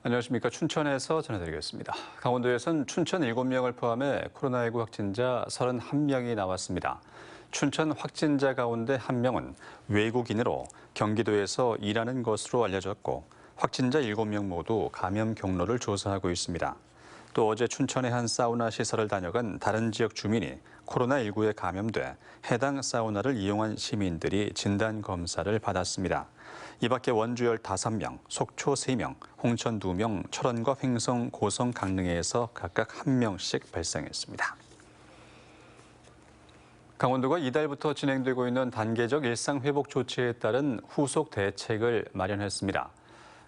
안녕하십니까. 춘천에서 전해드리겠습니다. 강원도에선 춘천 7명을 포함해 코로나19 확진자 31명이 나왔습니다. 춘천 확진자 가운데 1명은 외국인으로 경기도에서 일하는 것으로 알려졌고 확진자 7명 모두 감염 경로를 조사하고 있습니다. 또 어제 춘천의 한 사우나 시설을 다녀간 다른 지역 주민이 코로나19에 감염돼 해당 사우나를 이용한 시민들이 진단검사를 받았습니다. 이 밖에 원주 15명, 속초 3명, 홍천 2명, 철원과 횡성, 고성, 강릉에서 각각 1명씩 발생했습니다. 강원도가 이달부터 진행되고 있는 단계적 일상회복 조치에 따른 후속 대책을 마련했습니다.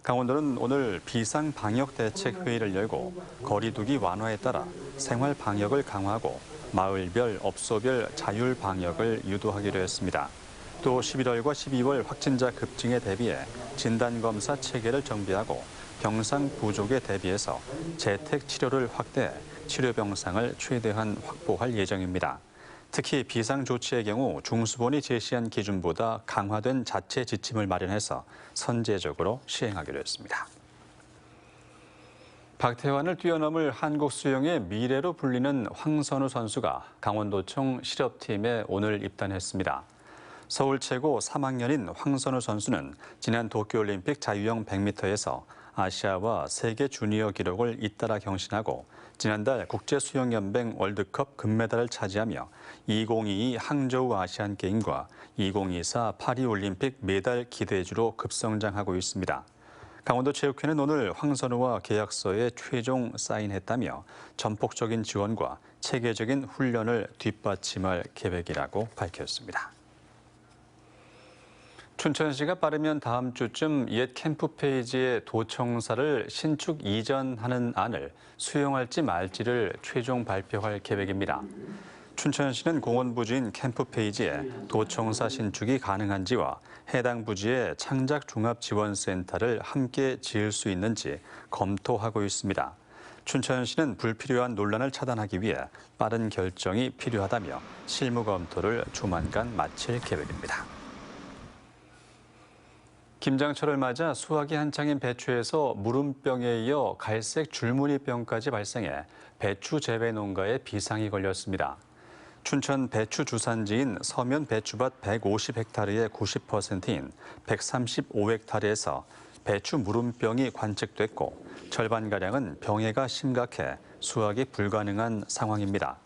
강원도는 오늘 비상방역대책회의를 열고 거리 두기 완화에 따라 생활 방역을 강화하고 마을별, 업소별 자율 방역을 유도하기로 했습니다. 또 11월과 12월 확진자 급증에 대비해 진단검사 체계를 정비하고 병상 부족에 대비해서 재택 치료를 확대해 치료 병상을 최대한 확보할 예정입니다. 특히 비상조치의 경우 중수본이 제시한 기준보다 강화된 자체 지침을 마련해서 선제적으로 시행하기로 했습니다. 박태환을 뛰어넘을 한국 수영의 미래로 불리는 황선우 선수가 강원도청 실업팀에 오늘 입단했습니다. 서울 최고 3학년인 황선우 선수는 지난 도쿄올림픽 자유형 100m에서 아시아와 세계 주니어 기록을 잇따라 경신하고 지난달 국제수영연맹 월드컵 금메달을 차지하며 2022 항저우 아시안게임과 2024 파리올림픽 메달 기대주로 급성장하고 있습니다. 강원도체육회는 오늘 황선우와 계약서에 최종 사인했다며 전폭적인 지원과 체계적인 훈련을 뒷받침할 계획이라고 밝혔습니다. 춘천시가 빠르면 다음 주쯤 옛 캠프 페이지의 도청사를 신축 이전하는 안을 수용할지 말지를 최종 발표할 계획입니다. 춘천시는 공원 부지인 캠프 페이지에 도청사 신축이 가능한지와 해당 부지에 창작종합지원센터를 함께 지을 수 있는지 검토하고 있습니다. 춘천시는 불필요한 논란을 차단하기 위해 빠른 결정이 필요하다며 실무 검토를 조만간 마칠 계획입니다. 김장철을 맞아 수확이 한창인 배추에서 무름병에 이어 갈색 줄무늬병까지 발생해 배추 재배 농가에 비상이 걸렸습니다. 춘천 배추 주산지인 서면 배추밭 150헥타르의 90%인 135헥타르에서 배추 무름병이 관측됐고 절반가량은 병해가 심각해 수확이 불가능한 상황입니다.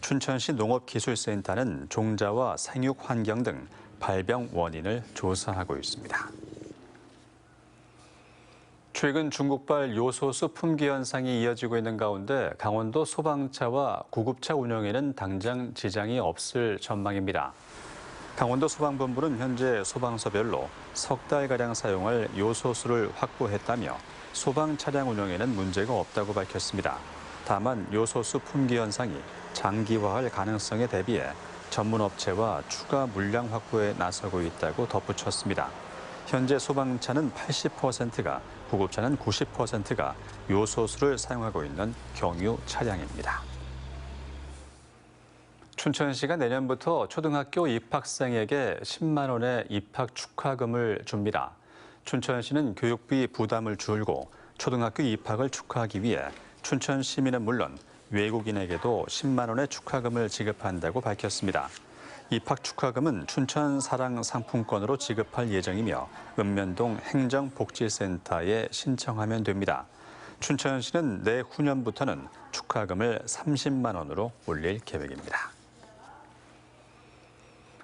춘천시 농업기술센터는 종자와 생육 환경 등 발병 원인을 조사하고 있습니다. 최근 중국발 요소수 품귀 현상이 이어지고 있는 가운데 강원도 소방차와 구급차 운영에는 당장 지장이 없을 전망입니다. 강원도 소방본부는 현재 소방서별로 석 달가량 사용할 요소수를 확보했다며 소방 차량 운영에는 문제가 없다고 밝혔습니다. 다만 요소수 품귀 현상이 장기화할 가능성에 대비해 전문 업체와 추가 물량 확보에 나서고 있다고 덧붙였습니다. 현재 소방차는 80%가, 구급차는 90%가 요소수를 사용하고 있는 경유 차량입니다. 춘천시가 내년부터 초등학교 입학생에게 10만 원의 입학 축하금을 줍니다. 춘천시는 교육비 부담을 줄이고 초등학교 입학을 축하하기 위해 춘천 시민은 물론 외국인에게도 10만 원의 축하금을 지급한다고 밝혔습니다. 입학 축하금은 춘천 사랑 상품권으로 지급할 예정이며 읍면동 행정복지센터에 신청하면 됩니다. 춘천시는 내후년부터는 축하금을 30만 원으로 올릴 계획입니다.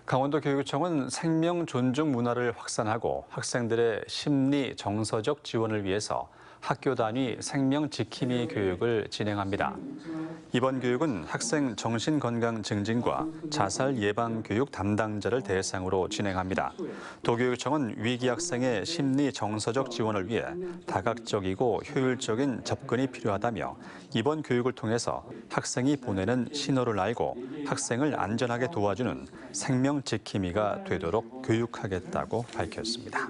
강원도교육청은 생명 존중 문화를 확산하고 학생들의 심리 정서적 지원을 위해서 학교 단위 생명 지킴이 교육을 진행합니다. 이번 교육은 학생 정신건강 증진과 자살 예방 교육 담당자를 대상으로 진행합니다. 도교육청은 위기 학생의 심리 정서적 지원을 위해 다각적이고 효율적인 접근이 필요하다며 이번 교육을 통해서 학생이 보내는 신호를 알고 학생을 안전하게 도와주는 생명 지킴이가 되도록 교육하겠다고 밝혔습니다.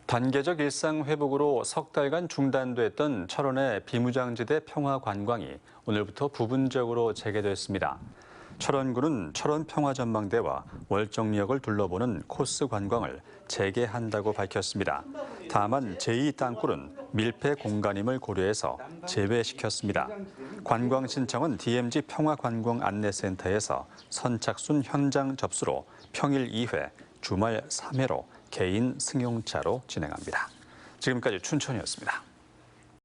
단계적 일상 회복으로 석 달간 중단됐던 철원의 비무장지대 평화 관광이 오늘부터 부분적으로 재개됐습니다. 철원구는 철원평화전망대와 월정리역을 둘러보는 코스 관광을 재개한다고 밝혔습니다. 다만 제2땅굴은 밀폐 공간임을 고려해서 제외시켰습니다. 관광 신청은 DMZ 평화관광안내센터에서 선착순 현장 접수로 평일 2회, 주말 3회로 개인 승용차로 진행합니다. 지금까지 춘천이었습니다.